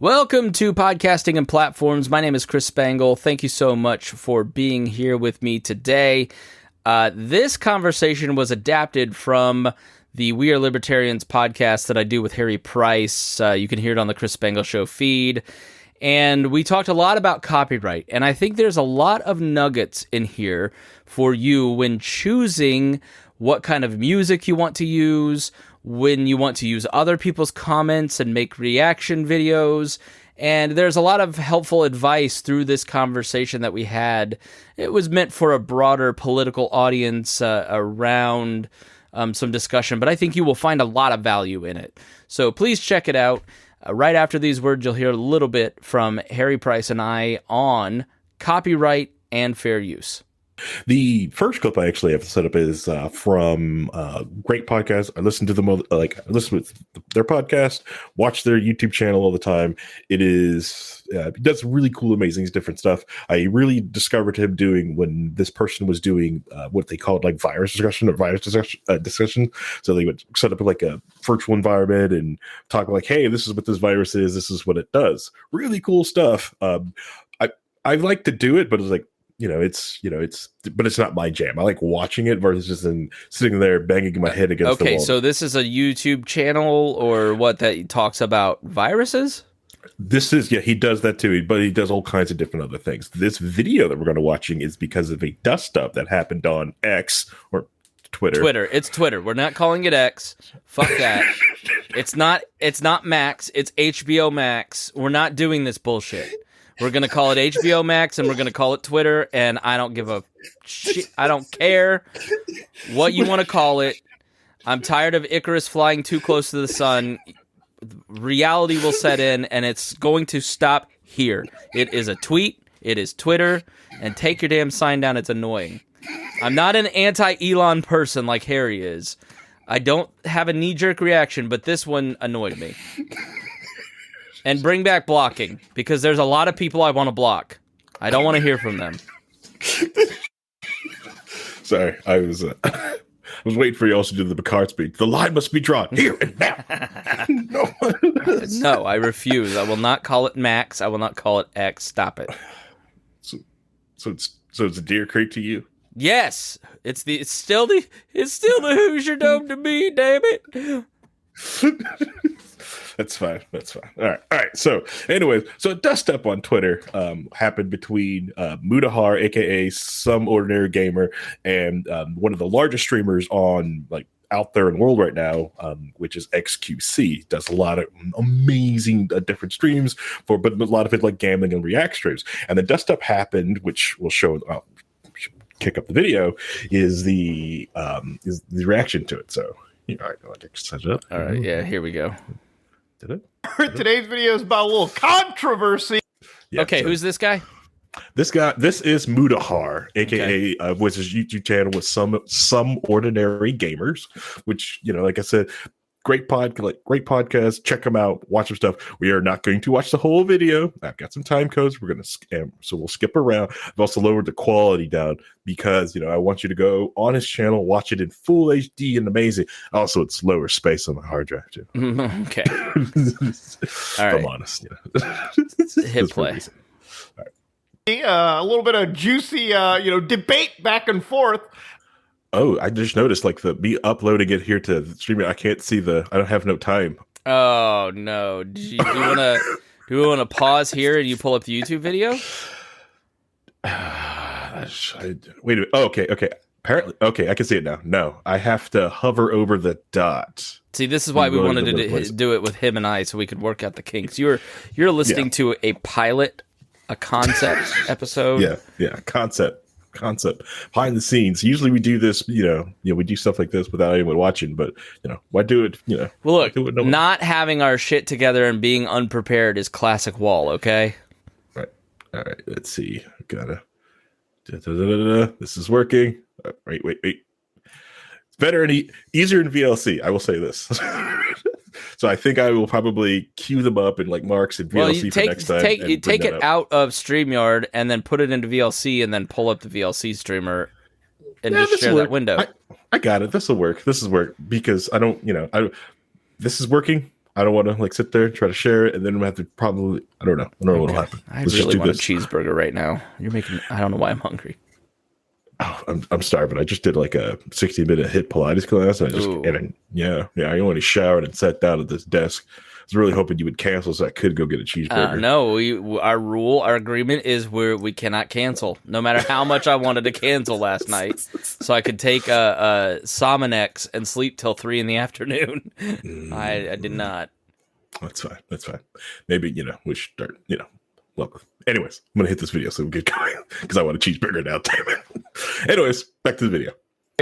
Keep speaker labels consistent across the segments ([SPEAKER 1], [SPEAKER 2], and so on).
[SPEAKER 1] Welcome to Podcasting and Platforms. My name is Chris Spangle. Thank you so much for being here with me today. This conversation was adapted from the We Are Libertarians podcast that I do with Harry Price. You can hear it on the Chris Spangle Show feed. And we talked a lot about copyright. And I think there's a lot of nuggets in here for you when choosing what kind of music you want to use, when you want to use other people's comments and make reaction videos. And there's a lot of helpful advice through this conversation that we had. It was meant for a broader political audience around some discussion, but I think you will find a lot of value in it. So please check it out. Right after these words, you'll hear a little bit from Harry Price and I on copyright and fair use.
[SPEAKER 2] The first clip I actually have set up is from great podcast. I listen to them I listen to their podcast, watch their YouTube channel all the time. It is he does really cool, amazing, different stuff. I really discovered him doing when this person was doing what they called like virus discussion. So they would set up like a virtual environment and talk like, hey, this is what this virus is. This is what it does. Really cool stuff. I like to do it, but it's like, but it's not my jam. I like watching it versus just sitting there banging my head against the wall.
[SPEAKER 1] Okay, so this is a YouTube channel or what that talks about viruses?
[SPEAKER 2] This is, he does that too, but he does all kinds of different other things. This video that we're going to watching is because of a dust-up that happened on X or Twitter.
[SPEAKER 1] It's Twitter. We're not calling it X. Fuck that. It's not Max. It's HBO Max. We're not doing this bullshit. We're going to call it HBO Max, and we're going to call it Twitter, and I don't give a shit. I don't care what you want to call it. I'm tired of Icarus flying too close to the sun. Reality will set in, and it's going to stop here. It is a tweet. It is Twitter, and take your damn sign down. It's annoying. I'm not an anti-Elon person like Harry is. I don't have a knee-jerk reaction, but this one annoyed me. And bring back blocking, because there's a lot of people I want to block. I don't want to hear from them.
[SPEAKER 2] Sorry, I was waiting for you also to do the Picard speech. The line must be drawn here and now.
[SPEAKER 1] No, I refuse. I will not call it Max. I will not call it X. Stop it.
[SPEAKER 2] So it's a Deer Creek to you?
[SPEAKER 1] Yes, it's still the Hoosier Dome to me. Damn it.
[SPEAKER 2] That's fine. All right. So, anyways, a dust up on Twitter happened between Mutahar, aka SomeOrdinaryGamer, and one of the largest streamers on out there in the world right now, which is XQC. Does a lot of amazing different streams but a lot of it like gambling and react streams. And the dust up happened, which will show. Kick up the video is the reaction to it. So. All right, I'll set it up.
[SPEAKER 1] All right, yeah, here we go.
[SPEAKER 2] Did it?
[SPEAKER 3] Today's video is about a little controversy.
[SPEAKER 1] Yeah, okay, so who's this guy?
[SPEAKER 2] This is Mutahar, aka which is YouTube channel with some ordinary gamers, which like I said, great podcast. Check them out. Watch some stuff. We are not going to watch the whole video. I've got some time codes. We're gonna so we'll skip around. I've also lowered the quality down because I want you to go on his channel, watch it in full HD and amazing. Also, it's lower space on my hard drive too.
[SPEAKER 1] Okay. All right.
[SPEAKER 2] I'm honest.
[SPEAKER 1] Hit play.
[SPEAKER 2] All right.
[SPEAKER 3] A little bit of juicy, debate back and forth.
[SPEAKER 2] Oh, I just noticed me uploading it here to the streaming. I can't see I don't have no time.
[SPEAKER 1] Oh no! Do you want to pause here and you pull up the YouTube video?
[SPEAKER 2] Wait a minute. Oh, okay. Apparently, okay. I can see it now. No, I have to hover over the dot.
[SPEAKER 1] See, this is why we wanted to do it with him and I, so we could work out the kinks. You're listening to a pilot, a concept episode.
[SPEAKER 2] Yeah, concept behind the scenes. Usually we do this, we do stuff like this without anyone watching, but why do it?
[SPEAKER 1] Well, look, not having our shit together and being unprepared is classic Wall. Okay.
[SPEAKER 2] Right. All right. Let's see. Gotta. This is working. Wait. It's better and easier in VLC. I will say this. So I think I will probably queue them up in Marks and VLC for next time.
[SPEAKER 1] You take it out of StreamYard and then put it into VLC and then pull up the VLC streamer and just share that window.
[SPEAKER 2] I got it. This will work. This is work because I don't, this is working. I don't want to like sit there and try to share it, and then we have to probably I don't know what'll happen.
[SPEAKER 1] I
[SPEAKER 2] Let's
[SPEAKER 1] really
[SPEAKER 2] just do
[SPEAKER 1] want
[SPEAKER 2] this.
[SPEAKER 1] a cheeseburger right now. You're making. I don't know why I'm hungry.
[SPEAKER 2] Oh, I'm starving. I just did like a 60-minute hit Pilates class, and I only showered and sat down at this desk. I was really hoping you would cancel so I could go get a cheeseburger.
[SPEAKER 1] No, our agreement is we cannot cancel, no matter how much I wanted to cancel last night, so I could take a Somonex and sleep till 3 p.m. I did not.
[SPEAKER 2] That's fine. Maybe we should start. Well, anyways, I'm gonna hit this video so we get going because I want a cheeseburger now. Damn it. Anyways, back to the video.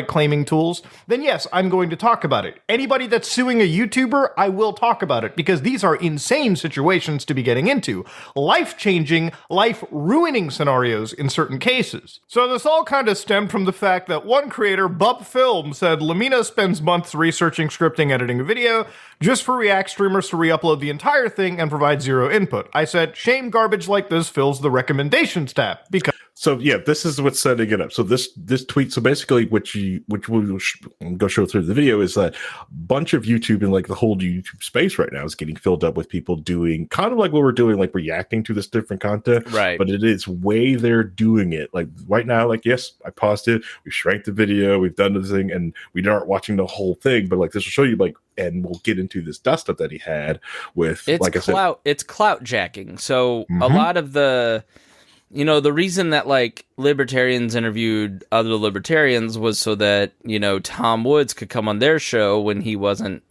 [SPEAKER 3] Claiming tools, then yes, I'm going to talk about it. Anybody that's suing a YouTuber, I will talk about it because these are insane situations to be getting into. Life-changing, life-ruining scenarios in certain cases. So this all kind of stemmed from the fact that one creator, Bub Film, said Lamina spends months researching, scripting, editing a video just for React streamers to re-upload the entire thing and provide zero input. I said, shame garbage like this fills the recommendations tab because
[SPEAKER 2] So yeah, this is what's setting it up. So this tweet. So basically, which we'll go show through the video is that a bunch of YouTube and like the whole YouTube space right now is getting filled up with people doing kind of like what we're doing, like reacting to this different content.
[SPEAKER 1] Right.
[SPEAKER 2] But it is way they're doing it. Like right now, like yes, I paused it. We shrank the video. We've done the thing, and we aren't watching the whole thing. But like this will show you like, and we'll get into this dust up that he had with.
[SPEAKER 1] It's
[SPEAKER 2] like
[SPEAKER 1] clout.
[SPEAKER 2] I said,
[SPEAKER 1] it's clout jacking. So a lot of the. The reason that like libertarians interviewed other libertarians was so that, Tom Woods could come on their show when he wasn't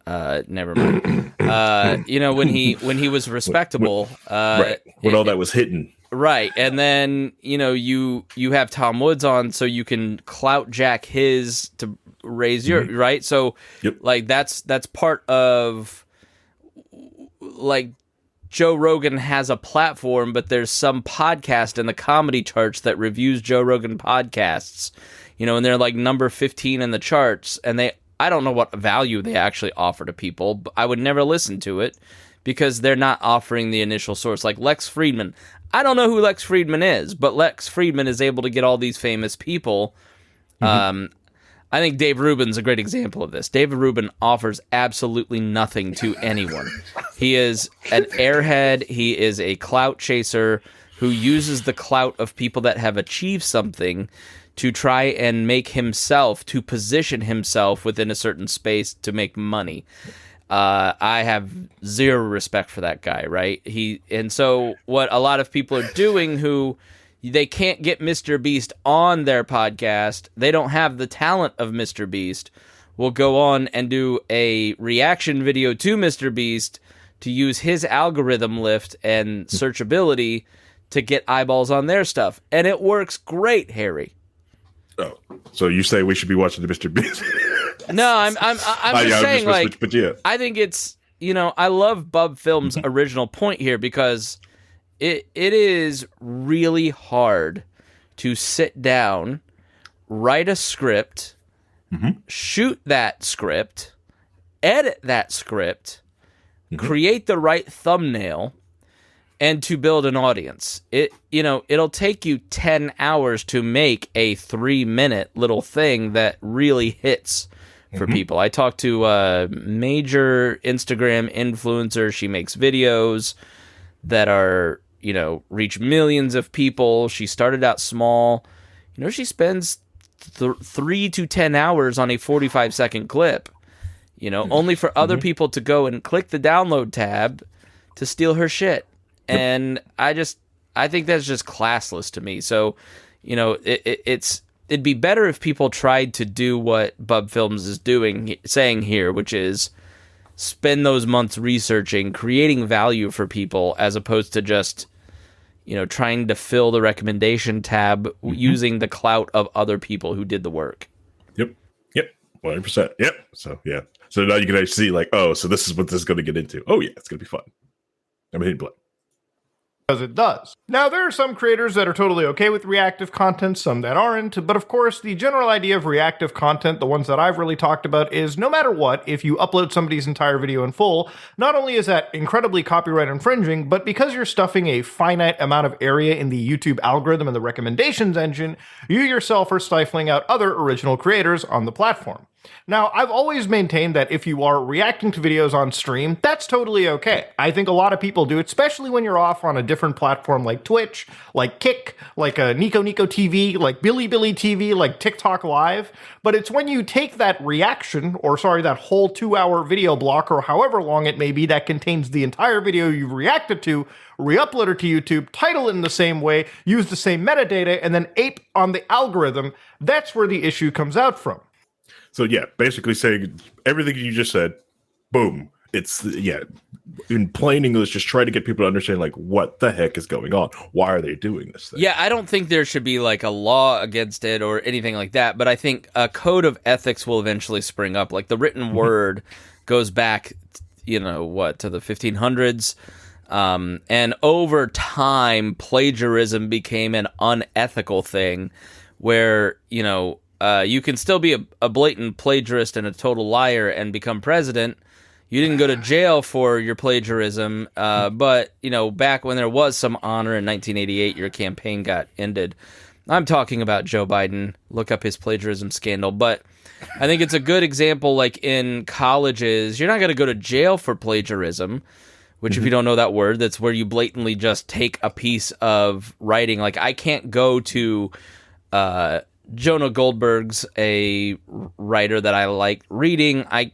[SPEAKER 1] never mind. When he was respectable,
[SPEAKER 2] right. When all that was hidden.
[SPEAKER 1] Right. And then, you have Tom Woods on so you can clout jack his to raise your right. So like that's part of like Joe Rogan has a platform, but there's some podcast in the comedy charts that reviews Joe Rogan podcasts, and they're like number 15 in the charts. And I don't know what value they actually offer to people, but I would never listen to it because they're not offering the initial source. Like Lex Friedman. I don't know who Lex Friedman is, but Lex Friedman is able to get all these famous people. I think Dave Rubin's a great example of this. David Rubin offers absolutely nothing to anyone. He is an airhead. He is a clout chaser who uses the clout of people that have achieved something to try and to position himself within a certain space to make money. I have zero respect for that guy, right? And so what a lot of people are doing who they can't get Mr. Beast on their podcast, they don't have the talent of Mr. Beast, will go on and do a reaction video to Mr. Beast to use his algorithm lift and searchability to get eyeballs on their stuff. And it works great, Harry.
[SPEAKER 2] Oh, so you say we should be watching the Mr. Beast?
[SPEAKER 1] No, I'm just saying,
[SPEAKER 2] but yeah.
[SPEAKER 1] I think it's, I love Bub Film's original point here because it is really hard to sit down, write a script, shoot that script, edit that script, create the right thumbnail, and to build an audience. It'll take you 10 hours to make a 3-minute little thing that really hits for people. I talked to a major Instagram influencer. She makes videos that are, reach millions of people. She started out small. She spends 3 to 10 hours on a 45-second clip, only for other people to go and click the download tab to steal her shit. And I think that's just classless to me. So, it'd be better if people tried to do what Bub Films is saying here, which is spend those months researching, creating value for people, as opposed to just, trying to fill the recommendation tab using the clout of other people who did the work. Yep.
[SPEAKER 2] 100%. Yep. So, yeah. So now you can actually see, like, oh, so this is what this is going to get into. Oh, yeah, it's going to be fun. I'm hitting play.
[SPEAKER 3] Because it does. Now, there are some creators that are totally okay with reactive content, some that aren't, but of course, the general idea of reactive content, the ones that I've really talked about, is no matter what, if you upload somebody's entire video in full, not only is that incredibly copyright infringing, but because you're stuffing a finite amount of area in the YouTube algorithm and the recommendations engine, you yourself are stifling out other original creators on the platform. Now, I've always maintained that if you are reacting to videos on stream, that's totally okay. I think a lot of people do, especially when you're off on a different platform like Twitch, like Kick, like Nico Nico TV, like Billy Billy TV, like TikTok Live. But it's when you take that reaction, or sorry, that whole 2-hour video block, or however long it may be, that contains the entire video you've reacted to, re-upload it to YouTube, title it in the same way, use the same metadata, and then ape on the algorithm. That's where the issue comes out from.
[SPEAKER 2] So yeah, basically saying everything you just said, boom. It's in plain English, just try to get people to understand like what the heck is going on. Why are they doing this thing?
[SPEAKER 1] Yeah, I don't think there should be like a law against it or anything like that, but I think a code of ethics will eventually spring up. Like the written word goes back, to the 1500s. And over time, plagiarism became an unethical thing where, you can still be a blatant plagiarist and a total liar and become president. You didn't go to jail for your plagiarism, but, back when there was some honor in 1988, your campaign got ended. I'm talking about Joe Biden. Look up his plagiarism scandal. But I think it's a good example, like in colleges, you're not going to go to jail for plagiarism, which if you don't know that word, that's where you blatantly just take a piece of writing. Like I can't go to Jonah Goldberg's a writer that I like reading. I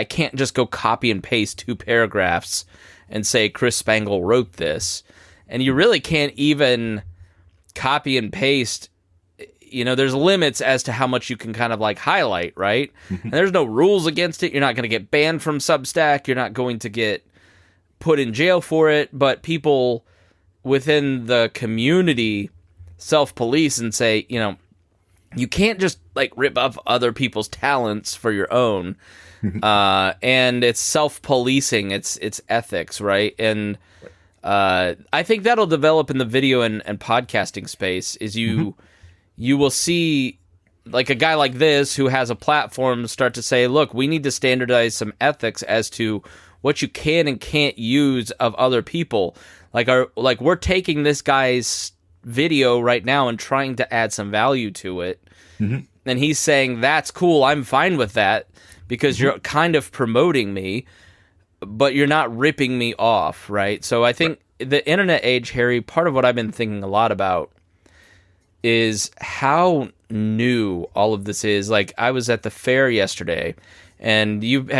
[SPEAKER 1] can't just go copy and paste 2 paragraphs and say Chris Spangle wrote this. And you really can't even copy and paste. There's limits as to how much you can kind of like highlight, right? And there's no rules against it. You're not going to get banned from Substack. You're not going to get put in jail for it. But people within the community self-police and say, you can't just like rip up other people's talents for your own. And it's self-policing, it's ethics, right? And I think that'll develop in the video and podcasting space is you will see like a guy like this who has a platform start to say, look, we need to standardize some ethics as to what you can and can't use of other people. Like we're taking this guy's video right now and trying to add some value to it. And he's saying, that's cool, I'm fine with that because you're kind of promoting me, but you're not ripping me off, right? So I think the internet age, Harry, part of what I've been thinking a lot about is how new all of this is. Like I was at the fair yesterday, and you've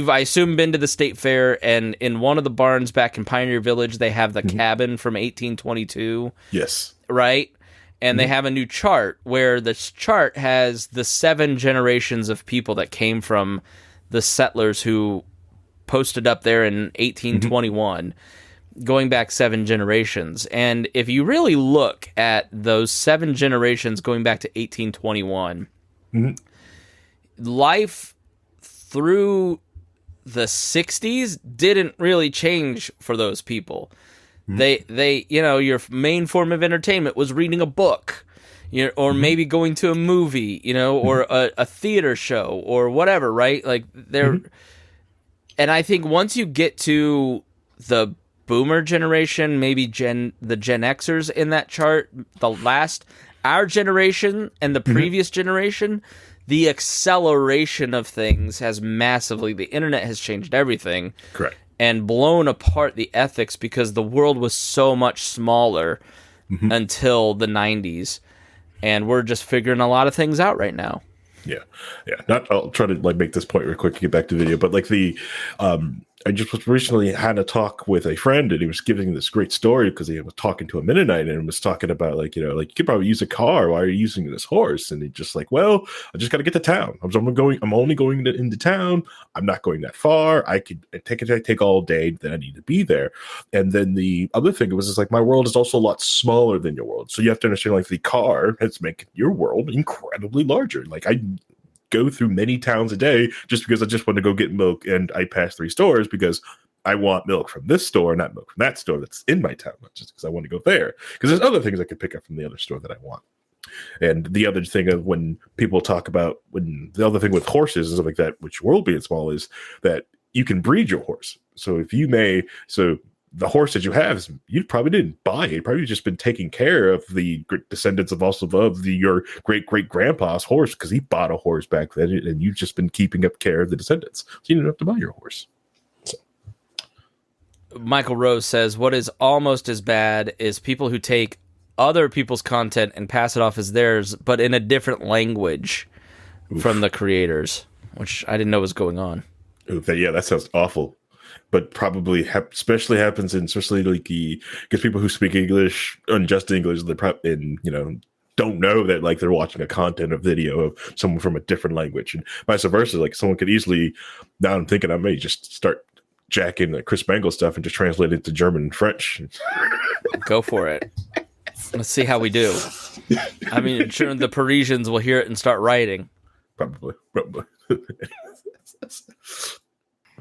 [SPEAKER 1] I assume been to the state fair, and in one of the barns back in Pioneer Village, they have the cabin from 1822.
[SPEAKER 2] Yes.
[SPEAKER 1] Right? And they have a new chart where this chart has the 7 generations of people that came from the settlers who posted up there in 1821, going back 7 generations. And if you really look at those 7 generations going back to 1821, life through the 60s didn't really change for those people. They your main form of entertainment was reading a book, or maybe going to a movie, or a theater show or whatever, right? Like and I think once you get to the boomer generation, maybe the Gen Xers in that chart, our generation and the previous generation, the acceleration of things has massively, the internet has changed everything.
[SPEAKER 2] Correct.
[SPEAKER 1] And blown apart the ethics because the world was so much smaller until the 90s. And we're just figuring a lot of things out right now.
[SPEAKER 2] Yeah. I'll try to like make this point real quick to get back to video, but like I just recently had a talk with a friend, and he was giving this great story because he was talking to a Mennonite and was talking about like, you could probably use a car. Why are you using this horse? And he just like, well, I just got to get to town. I'm only going into town. I'm not going that far. I take all day that I need to be there. And then the other thing was, like, my world is also a lot smaller than your world. So you have to understand, like, the car has made your world incredibly larger. Like, I go through many towns a day just because I just want to go get milk, and I pass 3 stores because I want milk from this store, not milk from that store that's in my town, not just because I want to go there, because there's other things I could pick up from the other store that I want. And the other thing of when people talk about the other thing with horses and stuff like that, which world being small, is that you can breed your horse. So the horse that you have, you probably didn't buy it. You probably just been taking care of the descendants of your great great grandpa's horse, because he bought a horse back then, and you've just been keeping up care of the descendants. So you didn't have to buy your horse. So.
[SPEAKER 1] Michael Rose says, what is almost as bad is people who take other people's content and pass it off as theirs, but in a different language from the creators, which I didn't know was going on.
[SPEAKER 2] Yeah, that sounds awful. But probably especially happens in, especially like because people who speak English, unjust English, don't know that like they're watching a content, a video of someone from a different language, and vice versa. Like someone could easily, now I'm thinking I may just start jacking the Chris Bangle stuff and just translate it to German and French.
[SPEAKER 1] Go for it. Let's see how we do. I mean, sure, the Parisians will hear it and start writing.
[SPEAKER 2] Probably.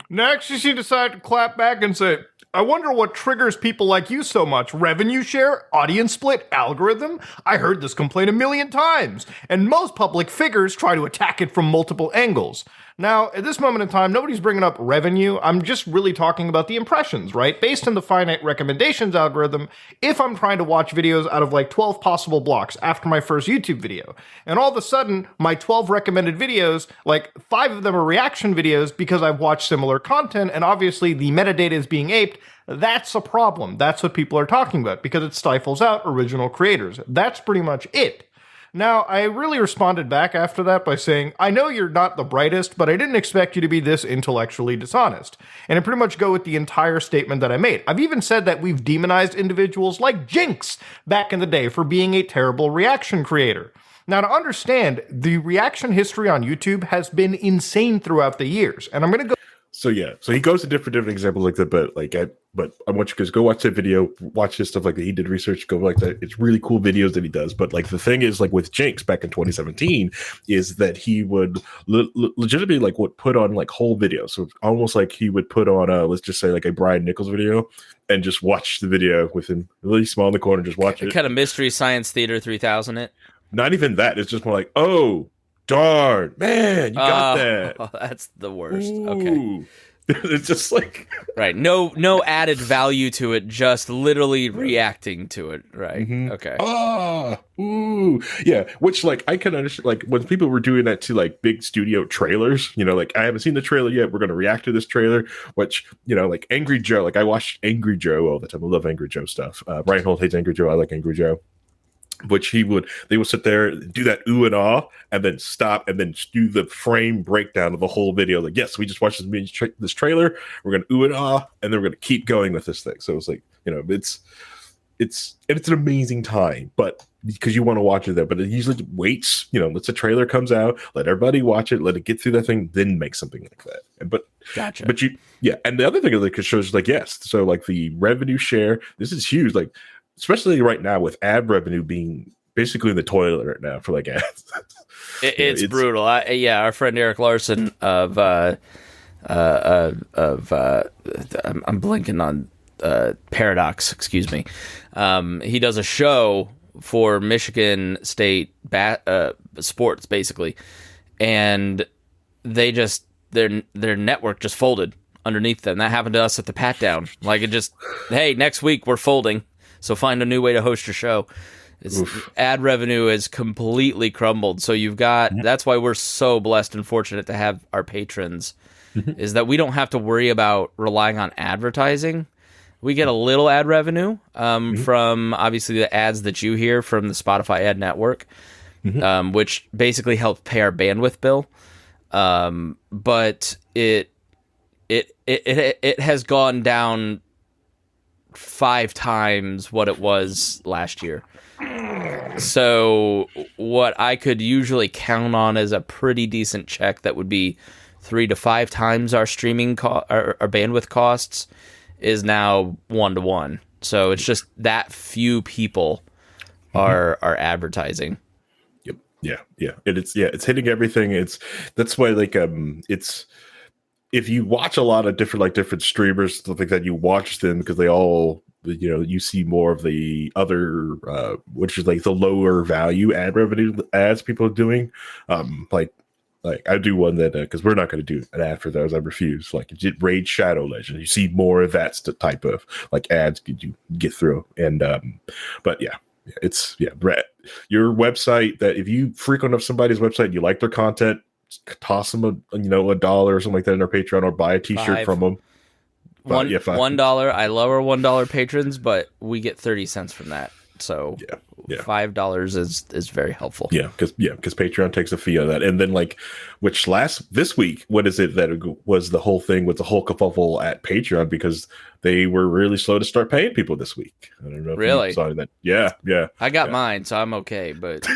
[SPEAKER 3] Next, she decided to clap back and say, I wonder what triggers people like you so much. Revenue share? Audience split? Algorithm? I heard this complaint a million times, and most public figures try to attack it from multiple angles. Now, at this moment in time, nobody's bringing up revenue. I'm just really talking about the impressions, right? Based on the finite recommendations algorithm, if I'm trying to watch videos out of like 12 possible blocks after my first YouTube video, and all of a sudden, my 12 recommended videos, like 5 of them are reaction videos because I've watched similar content, and obviously the metadata is being aped, that's a problem. That's what people are talking about, because it stifles out original creators. That's pretty much it. Now, I really responded back after that by saying, I know you're not the brightest, but I didn't expect you to be this intellectually dishonest. And I pretty much go with the entire statement that I made. I've even said that we've demonized individuals like Jinx back in the day for being a terrible reaction creator. Now, to understand, the reaction history on YouTube has been insane throughout the years. And I'm going to go.
[SPEAKER 2] So yeah, so he goes to different examples like that, but I want you guys to go watch that video, watch his stuff like that. He did research, go like that. It's really cool videos that he does. But like the thing is, like with Jinx back in 2017, is that he would legitimately like would put on like whole videos. So almost like he would put on let's just say like a Brian Nichols video and just watch the video with him really small in the corner, just watch it.
[SPEAKER 1] Kind of Mystery Science Theater 3000 it.
[SPEAKER 2] Not even that. It's just more like, oh, darn, man, you got that.
[SPEAKER 1] Oh, that's the worst.
[SPEAKER 2] Ooh.
[SPEAKER 1] Okay.
[SPEAKER 2] It's just like
[SPEAKER 1] right. No added value to it, just literally reacting to it. Right. Mm-hmm. Okay.
[SPEAKER 2] Ooh. Yeah. Which like I can understand, like when people were doing that to like big studio trailers, like I haven't seen the trailer yet. We're gonna react to this trailer, which, like Angry Joe, like I watched Angry Joe all the time. I love Angry Joe stuff. Brian Holt hates Angry Joe. I like Angry Joe. Which they would sit there, do that ooh and ah, and then stop, and then do the frame breakdown of the whole video. Like, yes, we just watched this trailer. We're gonna ooh and ah, and then we're gonna keep going with this thing. So it's like, it's an amazing time, but because you want to watch it there, but it usually waits. Lets the trailer comes out, let everybody watch it, let it get through that thing, then make something like that.
[SPEAKER 1] Gotcha.
[SPEAKER 2] But and the other thing is like it shows like yes, so like the revenue share, this is huge, like. Especially right now with ad revenue being basically in the toilet right now for like ads.
[SPEAKER 1] It's brutal. Our friend Eric Larson of I'm blanking on Paradox, excuse me. He does a show for Michigan State sports basically, and they just their network just folded underneath them. That happened to us at the Pat Down. Like it just, hey, next week we're folding. So find a new way to host your show. Ad revenue is completely crumbled. So you've got, that's why we're so blessed and fortunate to have our patrons, is that we don't have to worry about relying on advertising. We get a little ad revenue from obviously the ads that you hear from the Spotify ad network, which basically helps pay our bandwidth bill. But it has gone down 5 times what it was last year. So what I could usually count on as a pretty decent check that would be 3 to 5 times our streaming our bandwidth costs is now 1 to 1. So it's just that few people are advertising.
[SPEAKER 2] Yep. Yeah. It's hitting everything. That's why like it's. If you watch a lot of different streamers, stuff like that, you watch them because they all, you see more of the other, which is like the lower value ad revenue ads people are doing. Like Like I do one that because we're not going to do an ad for those. I refuse. Like Raid Shadow Legend. You see more of that type of like ads you get through. And but yeah, it's your website. That if you frequent up somebody's website, you like their content, toss them $1 or something like that in their Patreon, or buy a T-shirt from them.
[SPEAKER 1] $1. I lower $1 patrons, but we get 30 cents from that. So $5 is very helpful.
[SPEAKER 2] Because Patreon takes a fee on that. And then this week, what is it that was the whole thing with the whole kerfuffle at Patreon, because they were really slow to start paying people this week. I don't know if you saw that. Yeah.
[SPEAKER 1] I got mine, so I'm okay, but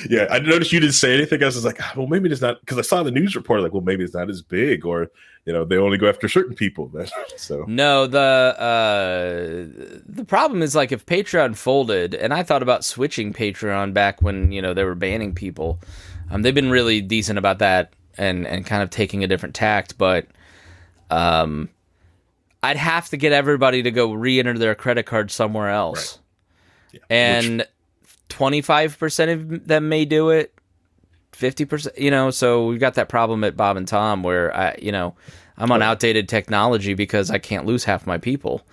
[SPEAKER 2] yeah, I noticed you didn't say anything. I was like, well, maybe it's not, because I saw the news report, like, well, maybe it's not as big, or they only go after certain people. So
[SPEAKER 1] no, the problem is, like, if Patreon folded, and I thought about switching Patreon back when they were banning people. They've been really decent about that and kind of taking a different tact, but I'd have to get everybody to go re-enter their credit card somewhere else, right. And 25% of them may do it, 50%, so we've got that problem at Bob and Tom where I'm on outdated technology because I can't lose half my people.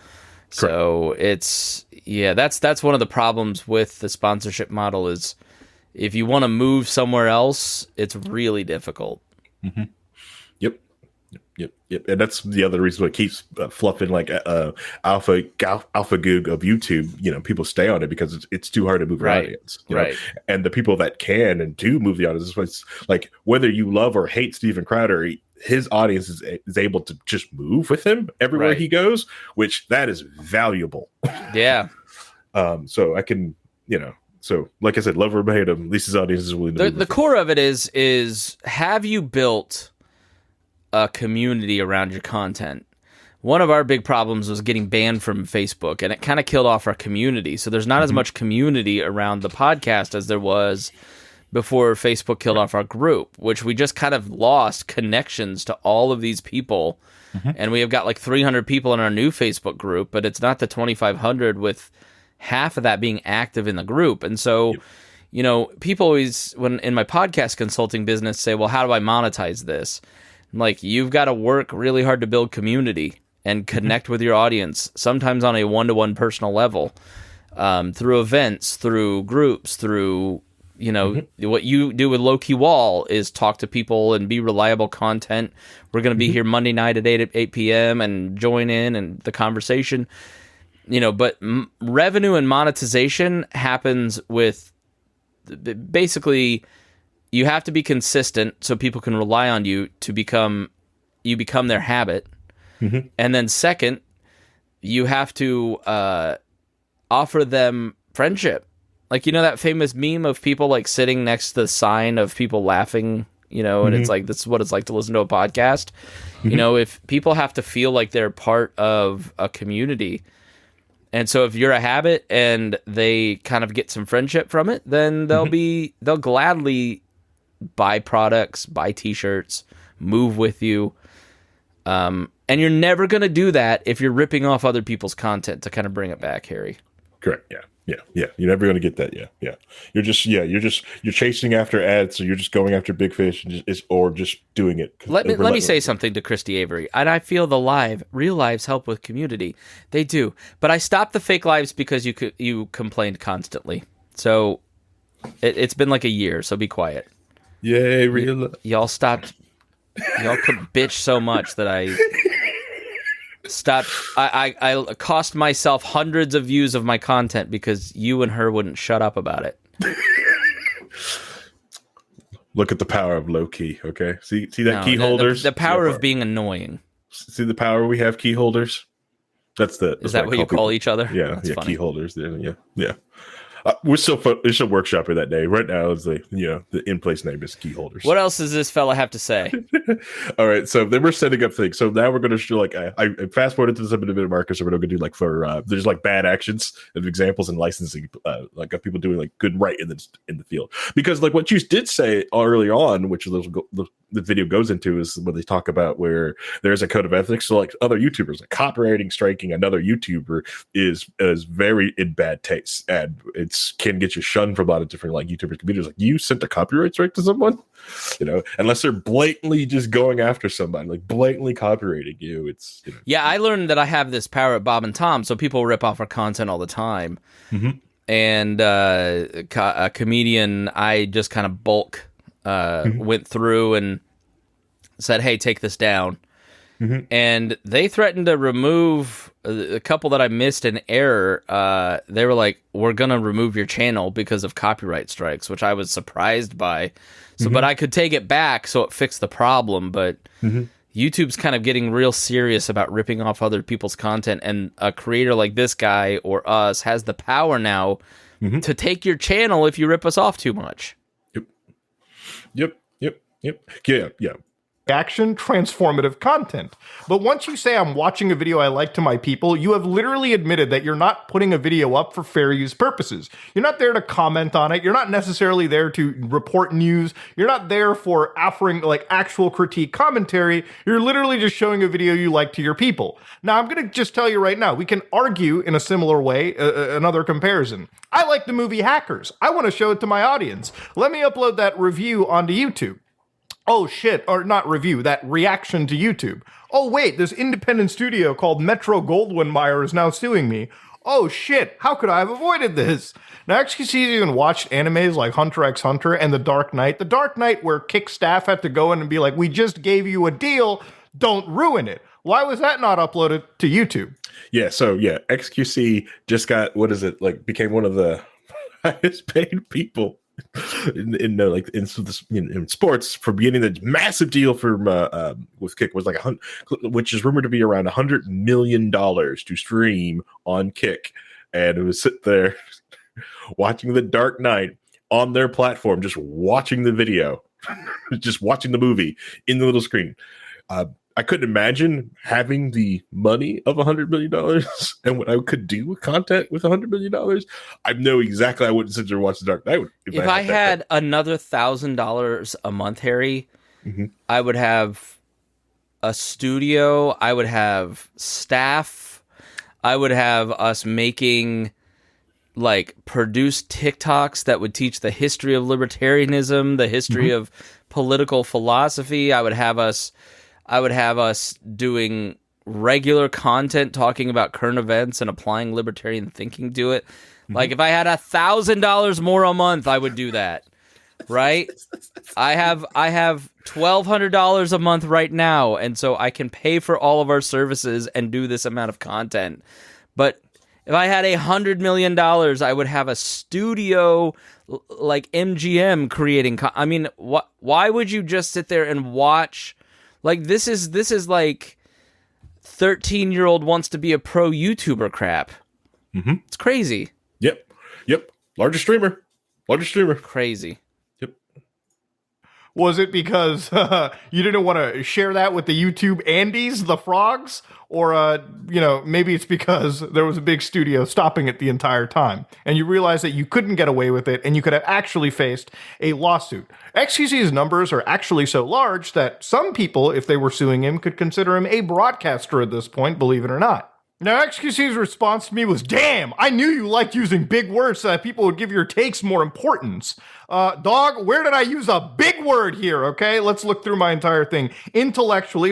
[SPEAKER 1] Correct. So that's one of the problems with the sponsorship model is if you want to move somewhere else, it's really difficult.
[SPEAKER 2] Mm-hmm. Yep. And that's the other reason why it keeps fluffing like alpha goog of YouTube. People stay on it because it's too hard to move
[SPEAKER 1] right.
[SPEAKER 2] an audience. Right. And the people that can and do move the audience, it's like whether you love or hate Steven Crowder, his audience is able to just move with him everywhere he goes, which that is valuable.
[SPEAKER 1] Yeah.
[SPEAKER 2] So I can, so like I said, love or hate him, at least his audience is willing to move
[SPEAKER 1] the core of it is have you built a community around your content? One of our big problems was getting banned from Facebook, and it kind of killed off our community. So there's not as much community around the podcast as there was before Facebook killed off our group, which we just kind of lost connections to all of these people. And we have got like 300 people in our new Facebook group, but it's not the 2,500 with half of that being active in the group. And so, people always, when in my podcast consulting business, say, well, how do I monetize this? Like, you've got to work really hard to build community and connect with your audience, sometimes on a one-to-one personal level, through events, through groups, through, what you do with Low Key Wall is talk to people and be reliable content. We're going to be here Monday night at 8 p.m. and join in and the conversation, but revenue and monetization happens with basically... You have to be consistent so people can rely on you to become their habit. And then second, you have to offer them friendship. Like, that famous meme of people like sitting next to the sign of people laughing, and it's like, this is what it's like to listen to a podcast. If people have to feel like they're part of a community. And so if you're a habit and they kind of get some friendship from it, then they'll gladly buy products, buy t-shirts, move with you. And you're never going to do that if you're ripping off other people's content, to kind of bring it back, Harry.
[SPEAKER 2] Correct. Yeah. You're never going to get that. Yeah. You're chasing after ads. So you're just going after big fish or just doing it.
[SPEAKER 1] Let me say something to Christy Avery. And I feel real lives help with community. They do. But I stopped the fake lives because you complained constantly. So it's been like a year. So be quiet.
[SPEAKER 2] Yay, real.
[SPEAKER 1] Y'all stopped. Y'all could bitch so much that I stopped. I cost myself hundreds of views of my content because you and her wouldn't shut up about it.
[SPEAKER 2] Look at the power of low key. Okay, see that key holders.
[SPEAKER 1] The power of being annoying.
[SPEAKER 2] See the power we have key holders. That's
[SPEAKER 1] is that what you call each other?
[SPEAKER 2] Yeah,
[SPEAKER 1] That's funny.
[SPEAKER 2] Key holders. Yeah. We're still workshopping that day. Right now, it's the in-place name is key holders.
[SPEAKER 1] What else does this fella have to say?
[SPEAKER 2] All right, so then we're setting up things. So now we're going to show I fast forwarded to this a bit of Marcus. So we're going to do there's bad actions and examples in licensing, of people doing good right in the field. Because what you did say early on, which the video goes into, is when they talk about where there's a code of ethics. So other YouTubers, copywriting striking another YouTuber is very in bad taste, and it's can get you shunned from a lot of different like YouTuber communities. Like, you sent a copyright strike to someone, unless they're blatantly just going after somebody, like blatantly copywriting you. It's
[SPEAKER 1] Yeah, I learned that I have this power at Bob and Tom, so people rip off our content all the time.
[SPEAKER 2] Mm-hmm.
[SPEAKER 1] And a comedian, I just kind of bulk went through and said, "Hey, take this down."
[SPEAKER 2] Mm-hmm.
[SPEAKER 1] And they threatened to remove a couple that I missed in error. They were like, "We're gonna remove your channel because of copyright strikes," which I was surprised by. So, but I could take it back, so it fixed the problem. But YouTube's kind of getting real serious about ripping off other people's content, and a creator like this guy or us has the power now to take your channel if you rip us off too much.
[SPEAKER 2] Yep. Yeah.
[SPEAKER 3] Action, transformative content. But once you say I'm watching a video I like to my people, you have literally admitted that you're not putting a video up for fair use purposes. You're not there to comment on it. You're not necessarily there to report news. You're not there for offering like actual critique commentary. You're literally just showing a video you like to your people. Now, I'm going to just tell you right now, we can argue in a similar way, another comparison. I like the movie Hackers. I want to show it to my audience. Let me upload that review onto YouTube. Oh shit, or not review, that reaction to YouTube. Oh wait, this independent studio called Metro-Goldwyn-Mayer is now suing me. Oh shit, how could I have avoided this? Now, XQC's even watched animes like Hunter x Hunter and The Dark Knight. The Dark Knight where Kick staff had to go in and be like, "We just gave you a deal, don't ruin it." Why was that not uploaded to YouTube?
[SPEAKER 2] Yeah, so XQC just got, became one of the highest paid people in sports for getting the massive deal for with Kick, was like which is rumored to be around $100 million to stream on Kick, and it was sit there watching The Dark Knight on their platform, just watching the video, just watching the movie in the little screen. I couldn't imagine having the money of $100 million and what I could do with content with $100 million. I know exactly I wouldn't sit there and watch The Dark Knight.
[SPEAKER 1] If I had another $1,000 a month, Harry, I would have a studio. I would have staff. I would have us making produced TikToks that would teach the history of libertarianism, the history of political philosophy. I would have us doing regular content talking about current events and applying libertarian thinking to it. Like, if I had $1,000 more a month, I would do that. Right? I have $1,200 a month right now, and so I can pay for all of our services and do this amount of content. But if I had $100 million, I would have a studio like MGM creating. I mean, why would you just sit there and watch? Like, this is like 13-year-old wants to be a pro YouTuber crap. It's crazy.
[SPEAKER 2] Yep. Largest streamer.
[SPEAKER 1] Crazy.
[SPEAKER 2] Yep.
[SPEAKER 3] Was it because you didn't want to share that with the YouTube Andes, the frogs? Or, maybe it's because there was a big studio stopping it the entire time, and you realized that you couldn't get away with it, and you could have actually faced a lawsuit. XQC's numbers are actually so large that some people, if they were suing him, could consider him a broadcaster at this point, believe it or not. Now, XQC's response to me was, "Damn, I knew you liked using big words so that people would give your takes more importance." Dog, where did I use a big word here? Okay, let's look through my entire thing. Intellectually,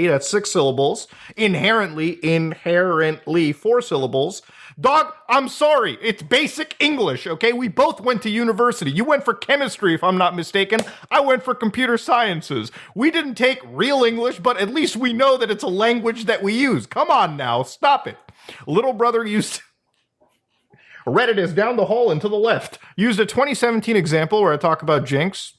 [SPEAKER 3] that's 6 syllables. Inherently, 4 syllables. Dog, I'm sorry, it's basic English, okay? We both went to university. You went for chemistry, if I'm not mistaken. I went for computer sciences. We didn't take real English, but at least we know that it's a language that we use. Come on now, stop it. Little brother used... Reddit is down the hall and to the left. Used a 2017 example where I talk about Jinx.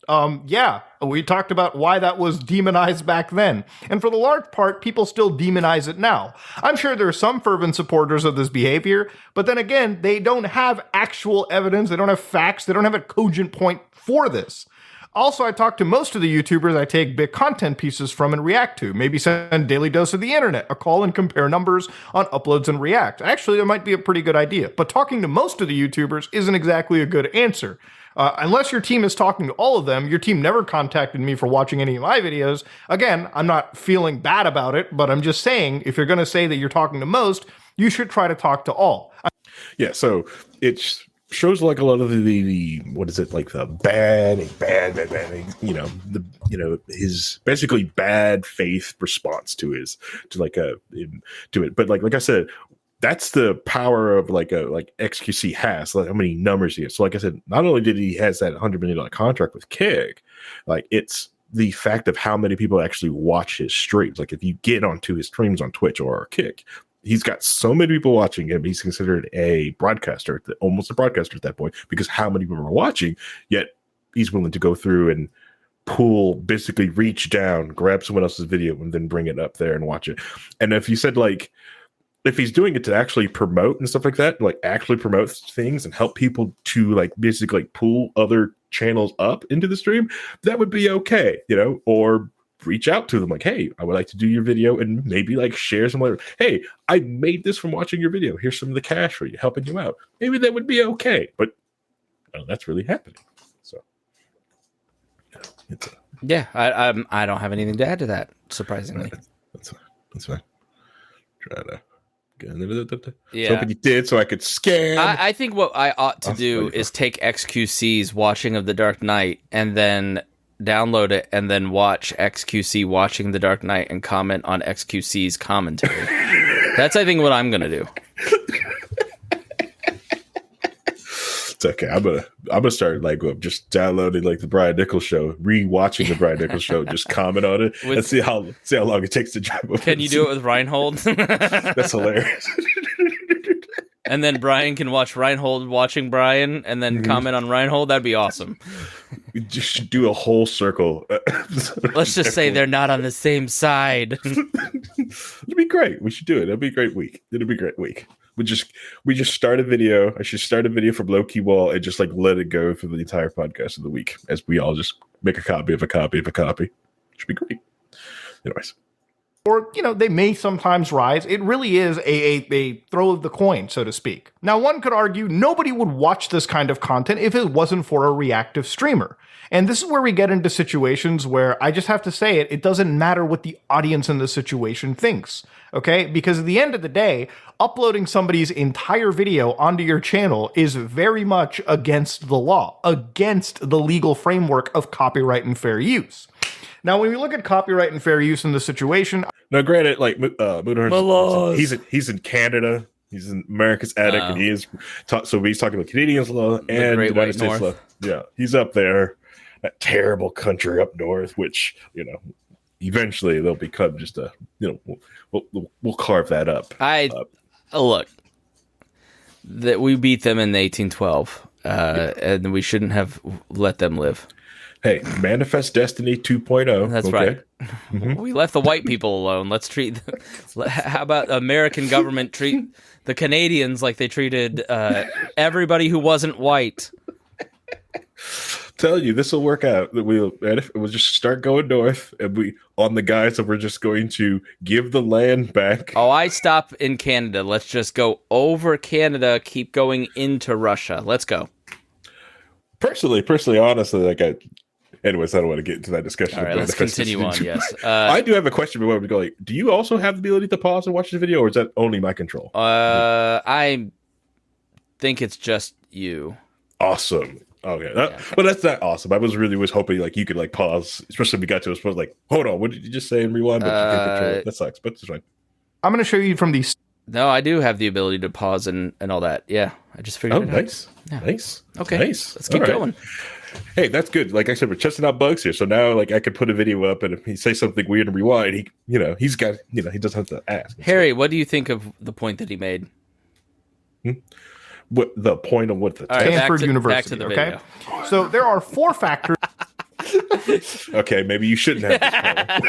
[SPEAKER 3] We talked about why that was demonized back then. And for the large part, people still demonize it now. I'm sure there are some fervent supporters of this behavior, but then again, they don't have actual evidence, they don't have facts, they don't have a cogent point for this. Also, I talk to most of the YouTubers I take big content pieces from and react to. Maybe send Daily Dose of the Internet a call and compare numbers on uploads and react. Actually, that might be a pretty good idea. But talking to most of the YouTubers isn't exactly a good answer. Unless your team is talking to all of them, your team never contacted me for watching any of my videos. Again, I'm not feeling bad about it, but I'm just saying, if you're going to say that you're talking to most, you should try to talk to all.
[SPEAKER 2] Yeah, so it shows like a lot of the what is it, like the bad, his basically bad faith response to it. But like I said, that's the power of like XQC has, like how many numbers he has. So like I said, not only did he has that $100 million contract with Kick, like it's the fact of how many people actually watch his streams. Like if you get onto his streams on Twitch or Kick, he's got so many people watching him. He's considered a broadcaster, almost a broadcaster at that point, because how many people are watching, yet he's willing to go through and basically reach down, grab someone else's video and then bring it up there and watch it. And if you said like, if he's doing it to actually promote and stuff like that, like actually promote things and help people to like basically pull other channels up into the stream, that would be okay, or reach out to them like, hey, I would like to do your video and maybe like share some like, hey, I made this from watching your video. Here's some of the cash for you, helping you out. Maybe that would be okay, but that's really happening. So
[SPEAKER 1] I don't have anything to add to that, surprisingly.
[SPEAKER 2] That's fine. Try to. Yeah.
[SPEAKER 1] I was
[SPEAKER 2] hoping you did so I could scan.
[SPEAKER 1] I think what I ought to do is take XQC's watching of The Dark Knight and then download it and then watch XQC watching The Dark Knight and comment on XQC's commentary. That's, I think, what I'm going to do.
[SPEAKER 2] It's okay. I'm gonna start like just downloading like the Brian Nichols show, rewatching the Brian Nichols show, just comment on it and see how long it takes to drive over.
[SPEAKER 1] Can you do it with Reinhold?
[SPEAKER 2] That's hilarious.
[SPEAKER 1] And then Brian can watch Reinhold watching Brian and then comment on Reinhold. That'd be awesome.
[SPEAKER 2] We just do a whole circle.
[SPEAKER 1] Let's just say they're not on the same side.
[SPEAKER 2] It'd be great. We should do it. It'll be a great week. It'll be a great week. We just start a video. I should start a video from Low Key Wall and just like let it go for the entire podcast of the week as we all just make a copy of a copy of a copy. Should be great. Anyways.
[SPEAKER 3] Or, they may sometimes rise. It really is a throw of the coin, so to speak. Now, one could argue nobody would watch this kind of content if it wasn't for a reactive streamer. And this is where we get into situations where I just have to say it doesn't matter what the audience in the situation thinks, okay? Because at the end of the day, uploading somebody's entire video onto your channel is very much against the law, against the legal framework of copyright and fair use. Now, when we look at copyright and fair use in this situation...
[SPEAKER 2] Now, granted, like, Mutahar, he's in Canada. He's in America's attic, and he is... so he's talking about Canadian law and the United States law. Yeah, he's up there. That terrible country up north, which, eventually they'll become just a... we'll carve that up.
[SPEAKER 1] Look, that we beat them in 1812, and we shouldn't have let them live.
[SPEAKER 2] Hey, Manifest Destiny 2.0.
[SPEAKER 1] That's okay. Right. Mm-hmm. We left the white people alone. Let's treat... how about American government treat the Canadians like they treated everybody who wasn't white?
[SPEAKER 2] Tell you, this will work out. We'll just start going north, and we on the guys that we're just going to give the land back.
[SPEAKER 1] Oh, I stop in Canada. Let's just go over Canada, keep going into Russia. Let's go.
[SPEAKER 2] Personally, honestly, anyways, I don't want to get into that discussion.
[SPEAKER 1] All right, let's continue on, yes.
[SPEAKER 2] I do have a question before we go. Like, do you also have the ability to pause and watch the video, or is that only my control?
[SPEAKER 1] I think it's just you.
[SPEAKER 2] Awesome. Okay. But that's not awesome. I was hoping like you could like pause, especially if we got to a point like, hold on, what did you just say and rewind? But you can't control it. That sucks, but it's fine.
[SPEAKER 3] I'm going to show you from these.
[SPEAKER 1] No, I do have the ability to pause and all that. Yeah, I just figured it out.
[SPEAKER 2] Nice.
[SPEAKER 1] Yeah.
[SPEAKER 2] Nice.
[SPEAKER 1] Okay.
[SPEAKER 2] Nice.
[SPEAKER 1] Let's keep going.
[SPEAKER 2] Hey, that's good. Like I said, we're testing out bugs here. So now like I could put a video up and if he says something weird and rewind, he doesn't have to ask.
[SPEAKER 1] Harry, what do you think of the point that he made?
[SPEAKER 2] What the point of what the
[SPEAKER 3] Stanford University,
[SPEAKER 1] back to the video.
[SPEAKER 3] So there are 4 factors.
[SPEAKER 2] Okay, maybe you shouldn't have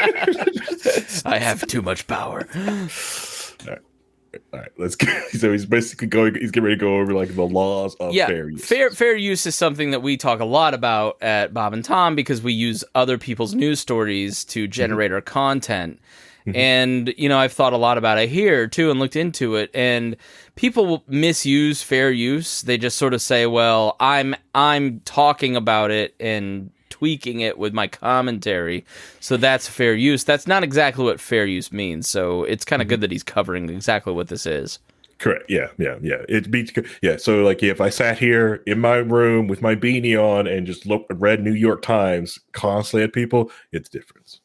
[SPEAKER 2] this power.
[SPEAKER 1] I have too much power.
[SPEAKER 2] All right, let's go. So he's basically he's getting ready to go over like the laws of fair use.
[SPEAKER 1] Fair use is something that we talk a lot about at Bob and Tom because we use other people's news stories to generate our content. And, I've thought a lot about it here, too, and looked into it. And people misuse fair use. They just sort of say, well, I'm talking about it and tweaking it with my commentary. So that's fair use. That's not exactly what fair use means. So it's kind of good that he's covering exactly what this is.
[SPEAKER 2] Correct. Yeah. It beats. Yeah. So like, if I sat here in my room with my beanie on and just read New York Times constantly at people, it's different.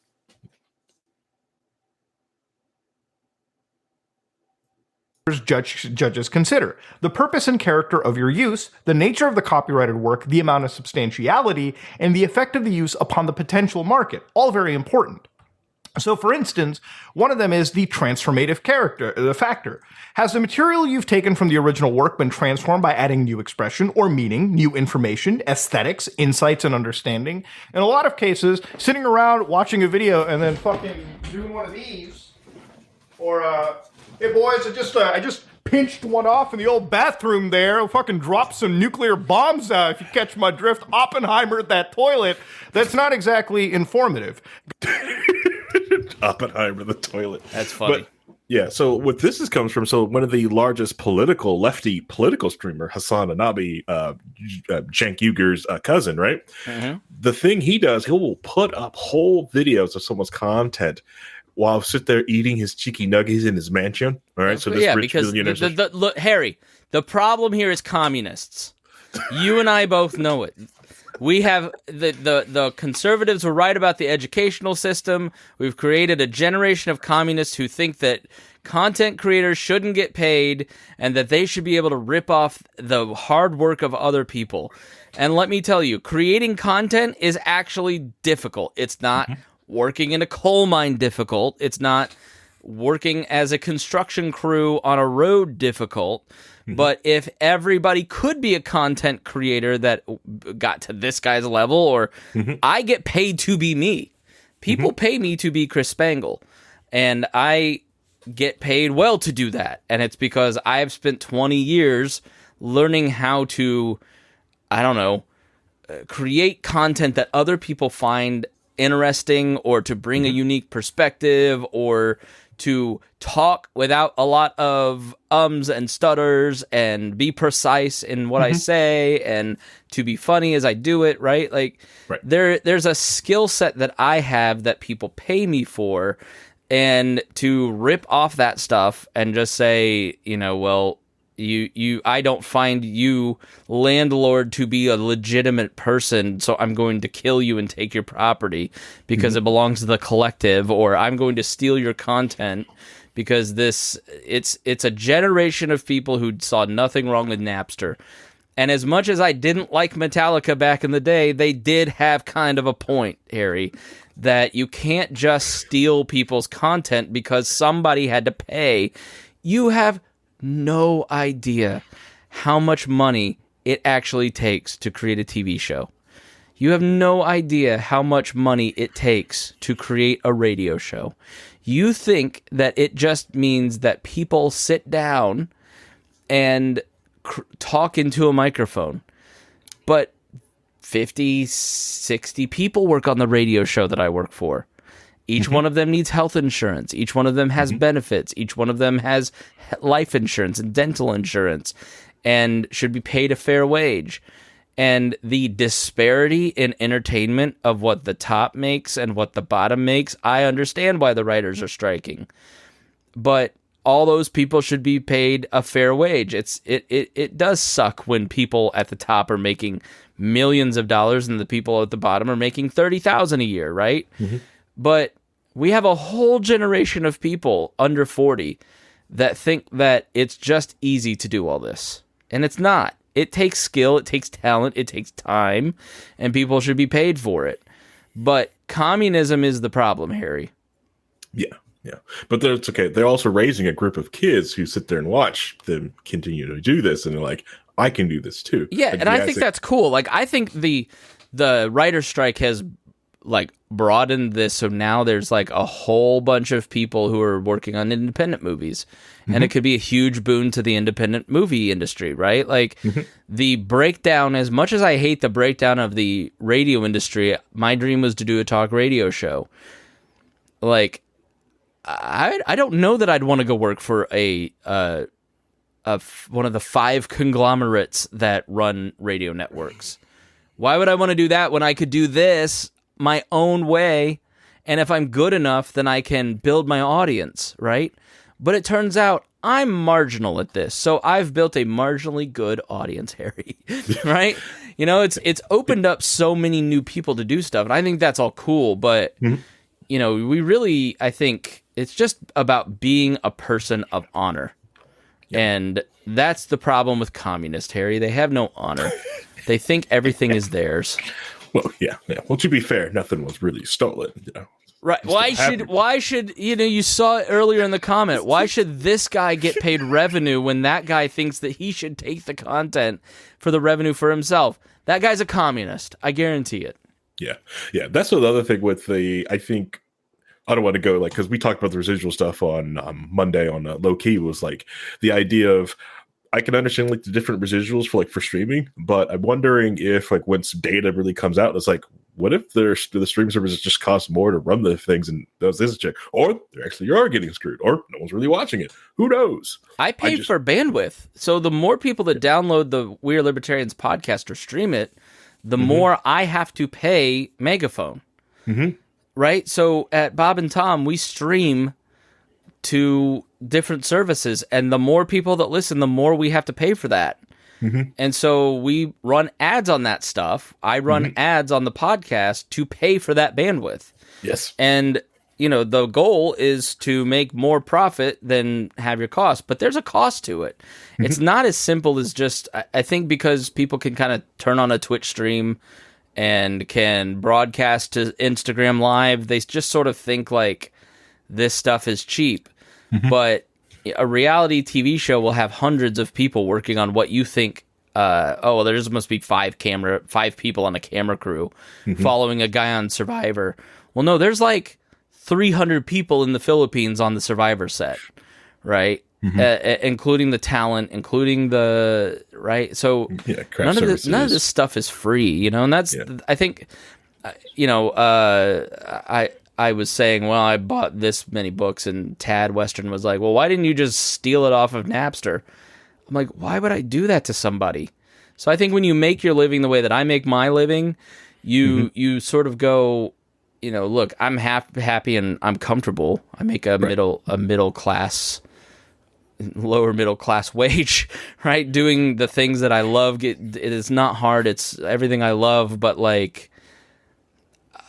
[SPEAKER 3] Judges consider the purpose and character of your use, the nature of the copyrighted work, the amount of substantiality, and the effect of the use upon the potential market. All very important. So, for instance, one of them is the transformative factor. Has the material you've taken from the original work been transformed by adding new expression or meaning, new information, aesthetics, insights, and understanding? In a lot of cases, sitting around watching a video and then fucking doing one of these, or hey boys, I just pinched one off in the old bathroom there. I'll fucking drop some nuclear bombs if you catch my drift. Oppenheimer at that toilet. That's not exactly informative.
[SPEAKER 2] Oppenheimer the toilet.
[SPEAKER 1] That's funny.
[SPEAKER 2] But, yeah, so what this comes from, so one of the largest lefty political streamer, Hassan Anabi, Cenk Uyghur's cousin, right? Mm-hmm. The thing he does, he will put up whole videos of someone's content while sit there eating his cheeky nuggies in his mansion. All right, so this rich billionaire.
[SPEAKER 1] Look, Harry, the problem here is communists. You and I both know it. We have the conservatives were right about the educational system. We've created a generation of communists who think that content creators shouldn't get paid and that they should be able to rip off the hard work of other people. And let me tell you, creating content is actually difficult. It's not working in a coal mine difficult. It's not working as a construction crew on a road difficult. But if everybody could be a content creator that got to this guy's level, or I get paid to be me. People pay me to be Chris Spangle, and I get paid well to do that. And it's because I've spent 20 years learning how to, create content that other people find interesting, or to bring a unique perspective, or to talk without a lot of ums and stutters, and be precise in what I say, and to be funny as I do it, right? Like, there's a skill set that I have that people pay me for, and to rip off that stuff and just say, I don't find you, landlord, to be a legitimate person, so I'm going to kill you and take your property because it belongs to the collective, or I'm going to steal your content because it's a generation of people who saw nothing wrong with Napster. And as much as I didn't like Metallica back in the day, they did have kind of a point, Harry, that you can't just steal people's content because somebody had to pay. You have no idea how much money it actually takes to create a TV show. You have no idea how much money it takes to create a radio show. You think that it just means that people sit down and talk into a microphone. But 50, 60 people work on the radio show that I work for. Each one of them needs health insurance. Each one of them has benefits. Each one of them has life insurance and dental insurance and should be paid a fair wage. And the disparity in entertainment of what the top makes and what the bottom makes, I understand why the writers are striking. But all those people should be paid a fair wage. It does suck when people at the top are making millions of dollars and the people at the bottom are making $30,000 a year, right? But we have a whole generation of people under 40 that think that it's just easy to do all this. And it's not. It takes skill, it takes talent, it takes time, and people should be paid for it. But communism is the problem, Harry. Yeah.
[SPEAKER 2] But it's okay. They're also raising a group of kids who sit there and watch them continue to do this, and they're like, I can do this too.
[SPEAKER 1] Yeah,
[SPEAKER 2] like,
[SPEAKER 1] and I think that's cool. Like, I think the writer's strike has broadened this, so now there's a whole bunch of people who are working on independent movies, and it could be a huge boon to the independent movie industry, right? The breakdown, as much as I hate the breakdown of the radio industry, my dream was to do a talk radio show. I don't know that I'd want to go work for one of the 5 conglomerates that run radio networks. Why would I want to do that when I could do this my own way, and if I'm good enough, then I can build my audience, right? But it turns out I'm marginal at this, so I've built a marginally good audience, Harry. Right? You know, it's opened up so many new people to do stuff, and I think that's all cool, but you know, we really, I think it's just about being a person of honor. Yep. And that's the problem with communists, Harry. They have no honor. They think everything is theirs.
[SPEAKER 2] Well, yeah. Well, to be fair, nothing was really stolen, you know.
[SPEAKER 1] Right. Why should, you know, you saw it earlier in the comment, why should this guy get paid revenue when that guy thinks that he should take the content for the revenue for himself? That guy's a communist. I guarantee it.
[SPEAKER 2] Yeah. Yeah. That's another thing with I think, I don't want to go like, because we talked about the residual stuff on Monday on Low Key, was like the idea of, I can understand like the different residuals for streaming, but I'm wondering if like once data really comes out, it's like, what if the stream services just cost more to run the things and does this check, or they actually are getting screwed, or no one's really watching it? Who knows?
[SPEAKER 1] I pay for bandwidth, so the more people that download the We Are Libertarians podcast or stream it, the more I have to pay Megaphone. Right? So at Bob and Tom, we stream to different services, and the more people that listen, the more we have to pay for that. And so we run ads on that stuff. I run ads on the podcast to pay for that bandwidth.
[SPEAKER 2] Yes.
[SPEAKER 1] And, you know, the goal is to make more profit than have your cost, but there's a cost to it. It's not as simple as just, I think because people can kind of turn on a Twitch stream and can broadcast to Instagram Live, they just sort of think like this stuff is cheap. But a reality TV show will have hundreds of people working on what you think. Well, there just must be five people on a camera crew following a guy on Survivor. Well, no, there's like 300 people in the Philippines on the Survivor set, right? Including the talent, including the right. So none of this stuff is free, you know. And that's I think, you know, I was saying, well, I bought this many books, and Tad Western was like, well, why didn't you just steal it off of Napster? I'm like, why would I do that to somebody? So I think when you make your living the way that I make my living, you sort of go, you know, look, I'm happy and I'm comfortable. I make a middle class, lower middle class wage, right? Doing the things that I love. It is not hard. It's everything I love, but like,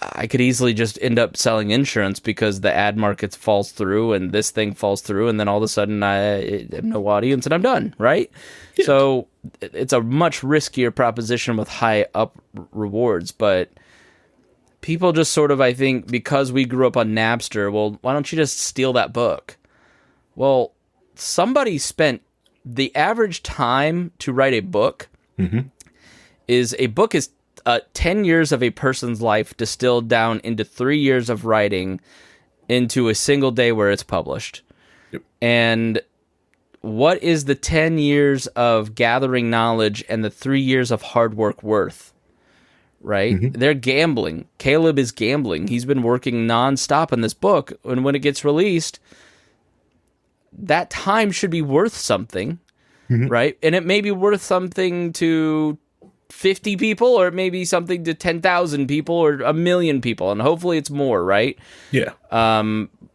[SPEAKER 1] I could easily just end up selling insurance because the ad market falls through and this thing falls through, and then all of a sudden I have no audience and I'm done, right? Yeah. So it's a much riskier proposition with high up rewards, but people just sort of, I think, because we grew up on Napster, well, why don't you just steal that book? Well, somebody spent the average time to write a book is 10 years of a person's life distilled down into 3 years of writing into a single day where it's published. Yep. And what is the 10 years of gathering knowledge and the 3 years of hard work worth? Right? They're gambling. Caleb is gambling. He's been working nonstop on this book, and when it gets released, that time should be worth something, right? And it may be worth something to 50 people, or it may be something to 10,000 people or 1 million people, and hopefully it's more, right? Yeah.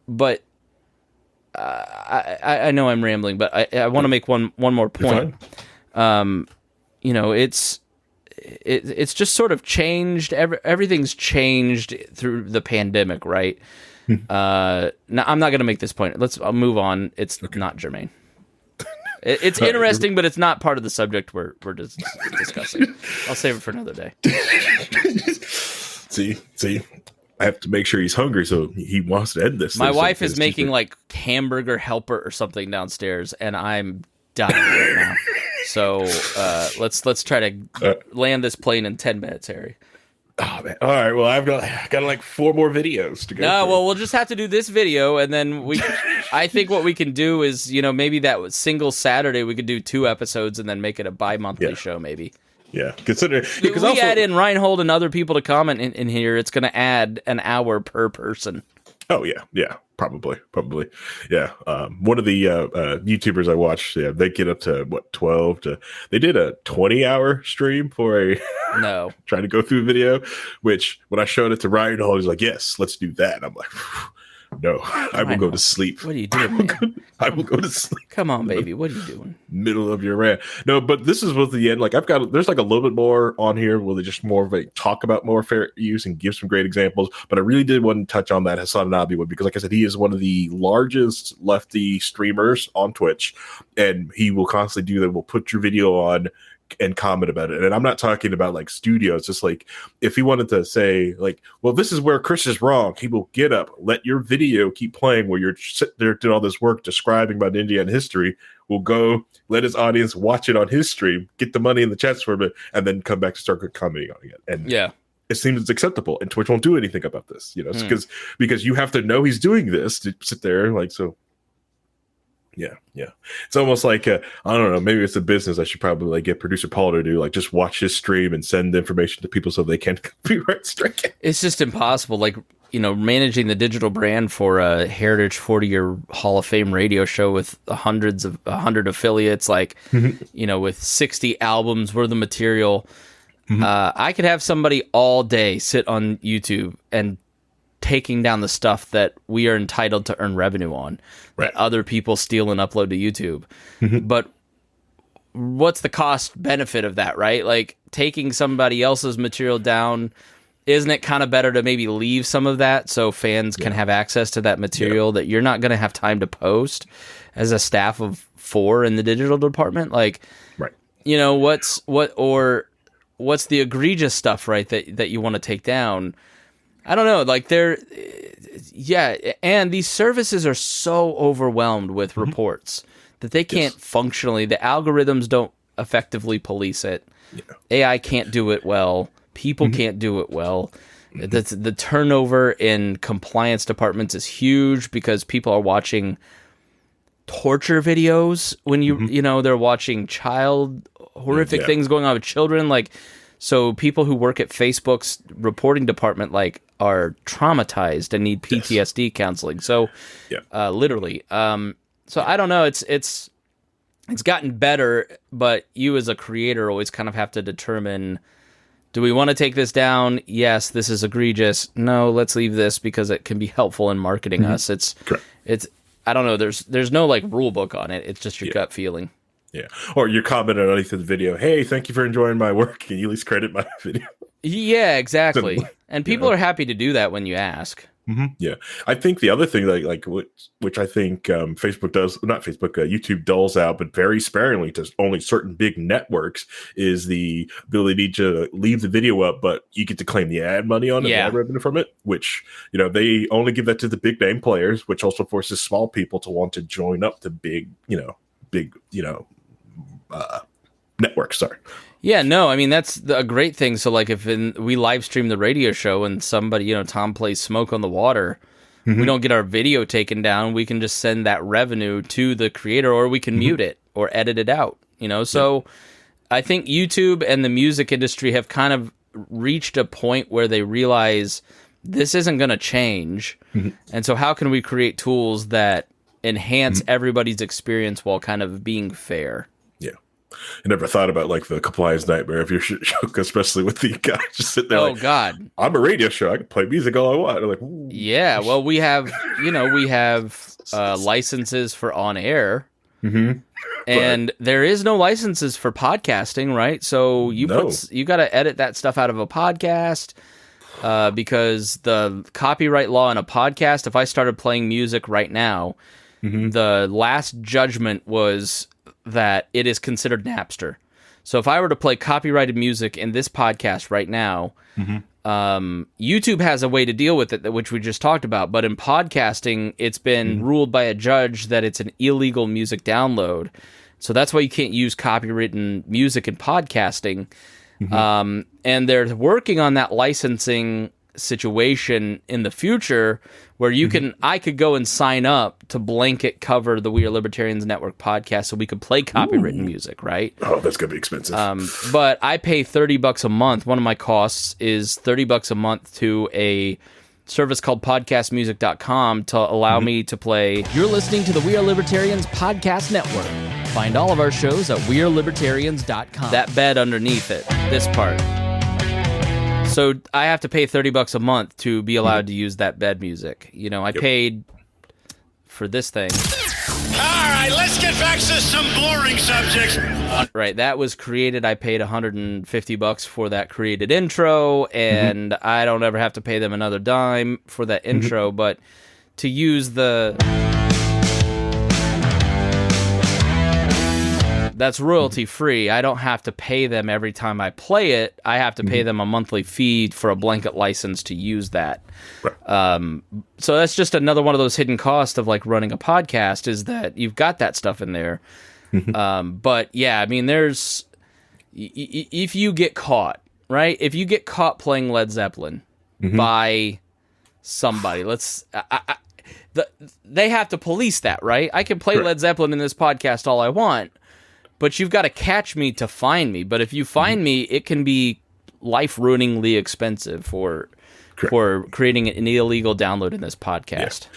[SPEAKER 1] But I know I'm rambling, but I want to make one more point. You know, it's just sort of changed. Everything's changed through the pandemic, right? Now I'm not going to make this point. I'll move on. It's not germane. It's interesting, but it's not part of the subject we're discussing. I'll save it for another day.
[SPEAKER 2] See, I have to make sure he's hungry, so he wants to end this.
[SPEAKER 1] My wife is making like hamburger helper or something downstairs, and I'm dying right now. So let's try to land this plane in 10 minutes, Harry.
[SPEAKER 2] Oh, man. All right. Well, I've got like 4 more videos to go.
[SPEAKER 1] No, well, we'll just have to do this video, and then I think what we can do is, you know, maybe that single Saturday we could do 2 episodes and then make it a bi-monthly show, maybe.
[SPEAKER 2] Yeah, consider
[SPEAKER 1] because we add in Reinhold and other people to comment in here. It's going to add an hour per person.
[SPEAKER 2] Oh yeah, probably, yeah. One of the YouTubers I watched, they get up to 12 to. They did a 20-hour stream for trying to go through a video. Which when I showed it to Ryan, he's like, "Yes, let's do that." And I'm like, No, I will go to sleep.
[SPEAKER 1] What are you doing, man?
[SPEAKER 2] I will go to sleep.
[SPEAKER 1] Come on, baby. What are you doing?
[SPEAKER 2] Middle of your rant. No, but this is with the end. Like there's like a little bit more on here where they just more of a talk about more fair use and give some great examples. But I really did want to touch on that Hassan Nabi one because, like I said, he is one of the largest lefty streamers on Twitch, and he will constantly do that. Will put your video on and comment about it. And I'm not talking about like studios, just like if he wanted to say like, well, this is where Chris is wrong, he will get up, let your video keep playing where you're sitting there doing all this work describing about Indian history, will go let his audience watch it on his stream, get the money in the chats for it, and then come back to start commenting on it. And
[SPEAKER 1] yeah,
[SPEAKER 2] it seems it's acceptable, and Twitch won't do anything about this, because you have to know he's doing this to sit there like so. Yeah. It's almost like I don't know. Maybe it's a business. I should probably like get producer Paul to do like just watch his stream and send the information to people so they can't copyright strike it.
[SPEAKER 1] It's just impossible. Like managing the digital brand for a Heritage 40-year Hall of Fame radio show with 100 affiliates, like with 60 albums worth of material. I could have somebody all day sit on YouTube and taking down the stuff that we are entitled to earn revenue on, right, that other people steal and upload to YouTube. But what's the cost benefit of that, right? Like taking somebody else's material down, isn't it kind of better to maybe leave some of that so fans can have access to that material that you're not going to have time to post as a staff of 4 in the digital department? Like,
[SPEAKER 2] right.
[SPEAKER 1] What's the egregious stuff, right, that you want to take down? I don't know, like and these services are so overwhelmed with reports that they can't functionally, the algorithms don't effectively police it. Yeah. AI can't do it well. People can't do it well. The turnover in compliance departments is huge because people are watching torture videos when they're watching horrific things going on with children, like. So people who work at Facebook's reporting department are traumatized and need PTSD counseling. So literally. So I don't know. It's gotten better, but you as a creator always kind of have to determine, do we want to take this down? Yes, this is egregious. No, let's leave this because it can be helpful in marketing us. It's I don't know. There's no rule book on it. It's just your gut feeling.
[SPEAKER 2] Yeah. Or you comment underneath the video, hey, thank you for enjoying my work. Can you at least credit my video? Yeah,
[SPEAKER 1] exactly. And people are happy to do that when you ask.
[SPEAKER 2] Yeah. I think the other thing which I think Facebook does, not Facebook, YouTube doles out, but very sparingly to only certain big networks, is the ability to leave the video up, but you get to claim the ad money on it, the ad revenue from it, which, they only give that to the big name players, which also forces small people to want to join up to big networks. Sorry.
[SPEAKER 1] Yeah, no, I mean, that's a great thing. So if we live stream the radio show and somebody, Tom plays Smoke on the Water, we don't get our video taken down. We can just send that revenue to the creator, or we can mute it or edit it out, So I think YouTube and the music industry have kind of reached a point where they realize this isn't going to change. And so how can we create tools that enhance everybody's experience while kind of being fair?
[SPEAKER 2] I never thought about the compliance nightmare of your show, especially with the guy just sitting there.
[SPEAKER 1] Oh God,
[SPEAKER 2] I'm a radio show. I can play music all I want. I'm ooh.
[SPEAKER 1] Yeah. Well, we have licenses for on air, and there is no licenses for podcasting, right? So you got to edit that stuff out of a podcast because the copyright law in a podcast. If I started playing music right now, the last judgment was that it is considered Napster. So if I were to play copyrighted music in this podcast right now, YouTube has a way to deal with it, which we just talked about. But in podcasting, it's been ruled by a judge that it's an illegal music download. So that's why you can't use copywritten music in podcasting. And they're working on that licensing situation in the future where you I could go and sign up to blanket cover the We Are Libertarians Network podcast so we could play copywritten music, right?
[SPEAKER 2] Oh, that's going to be expensive.
[SPEAKER 1] But I pay $30 a month. One of my costs is $30 a month to a service called podcastmusic.com to allow me to play. You're listening to the We Are Libertarians Podcast Network. Find all of our shows at wearelibertarians.com. That bed underneath it, this part. So I have to pay $30 a month to be allowed to use that bed music. You know, I paid for this thing.
[SPEAKER 4] All right, let's get back to some boring subjects.
[SPEAKER 1] Right, that was created. I paid $150 for that created intro, and I don't ever have to pay them another dime for that intro. But to use that's royalty free. I don't have to pay them every time I play it. I have to pay them a monthly fee for a blanket license to use that. Right. So that's just another one of those hidden costs of like running a podcast, is that you've got that stuff in there. But yeah, I mean, if you get caught, right? If you get caught playing Led Zeppelin by somebody, they have to police that, right? I can play Led Zeppelin in this podcast all I want, but you've got to catch me to find me. But if you find me, it can be life-ruiningly expensive for creating an illegal download in this podcast.
[SPEAKER 2] Yeah.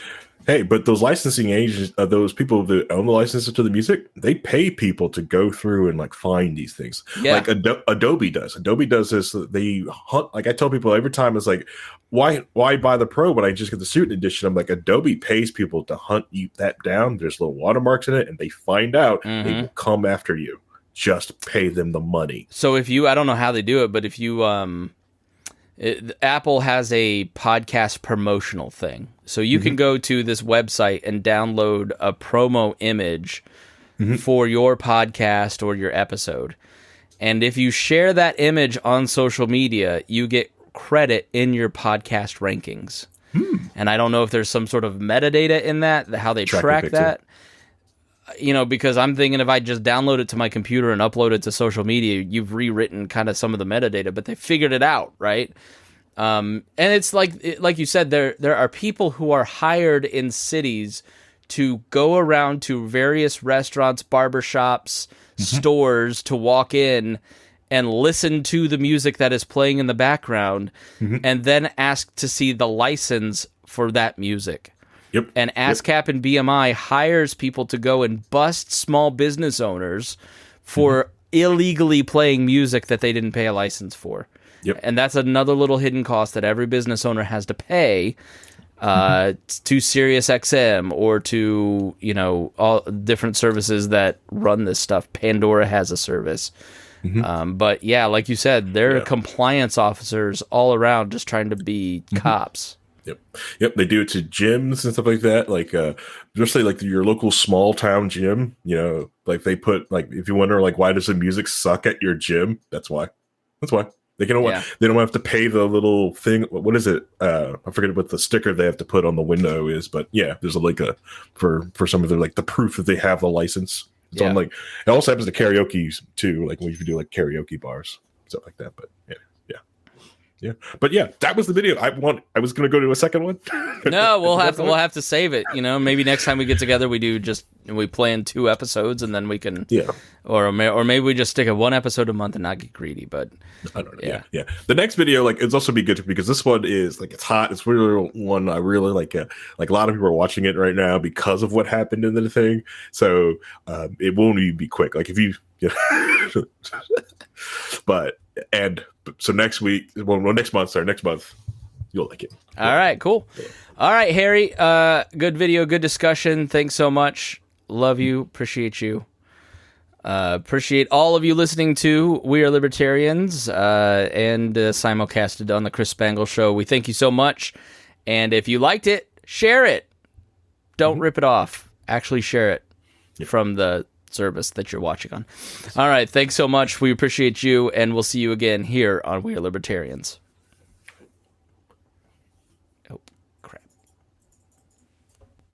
[SPEAKER 2] Hey, but those licensing agents, those people that own the licenses to the music, they pay people to go through and like find these things. Yeah. Like Adobe does. Adobe does this. They hunt. Like I tell people every time, it's like, why buy the Pro when I just get the Student Edition? I'm like, Adobe pays people to hunt you that down. There's little watermarks in it, and they find out. They will come after you. Just pay them the money.
[SPEAKER 1] So if you, I don't know how they do it, but if you, Apple has a podcast promotional thing. So you can go to this website and download a promo image for your podcast or your episode. And if you share that image on social media, you get credit in your podcast rankings. And I don't know if there's some sort of metadata in that, how they track that. You know, because I'm thinking if I just download it to my computer and upload it to social media, you've rewritten kind of some of the metadata, but they figured it out, right? And it's like you said, there are people who are hired in cities to go around to various restaurants, barbershops, stores, to walk in and listen to the music that is playing in the background, and then ask to see the license for that music.
[SPEAKER 2] Yep.
[SPEAKER 1] And ASCAP and BMI hires people to go and bust small business owners for illegally playing music that they didn't pay a license for.
[SPEAKER 2] Yep.
[SPEAKER 1] And that's another little hidden cost that every business owner has to pay to SiriusXM or to, you know, all different services that run this stuff. Pandora has a service. But yeah, like you said, there are compliance officers all around just trying to be cops.
[SPEAKER 2] Yep. They do it to gyms and stuff like that. Like, especially like your local small town gym, you know, like they put, like, if you wonder, like, why does the music suck at your gym? That's why. They don't have to pay the little thing. What is it? I forget what the sticker they have to put on the window is, but yeah, there's for some of the, like, the proof that they have the license. So I'm like, it also happens to karaoke too, like when you do like karaoke bars, stuff like that. But yeah. But yeah, that was the video. I was going to go to a second one.
[SPEAKER 1] No, we'll have to save it. You know, maybe next time we get together, we plan 2 episodes, and then we can, or maybe we just stick at 1 episode a month and not get greedy. But
[SPEAKER 2] I don't know. Yeah. The next video, like, it's also be good because this one is like, it's hot. It's really one I really like. Like a lot of people are watching it right now because of what happened in the thing. So it won't even be quick. Like if you, so next month, you'll like it.
[SPEAKER 1] All right, cool. All right, Harry, good video, good discussion. Thanks so much. Love you. Appreciate you. Appreciate all of you listening to We Are Libertarians and simulcasted on the Chris Spangle Show. We thank you so much. And if you liked it, share it. Don't rip it off. Actually share it from the service that you're watching on. All right, thanks so much. We appreciate you, and we'll see you again here on We Are Libertarians.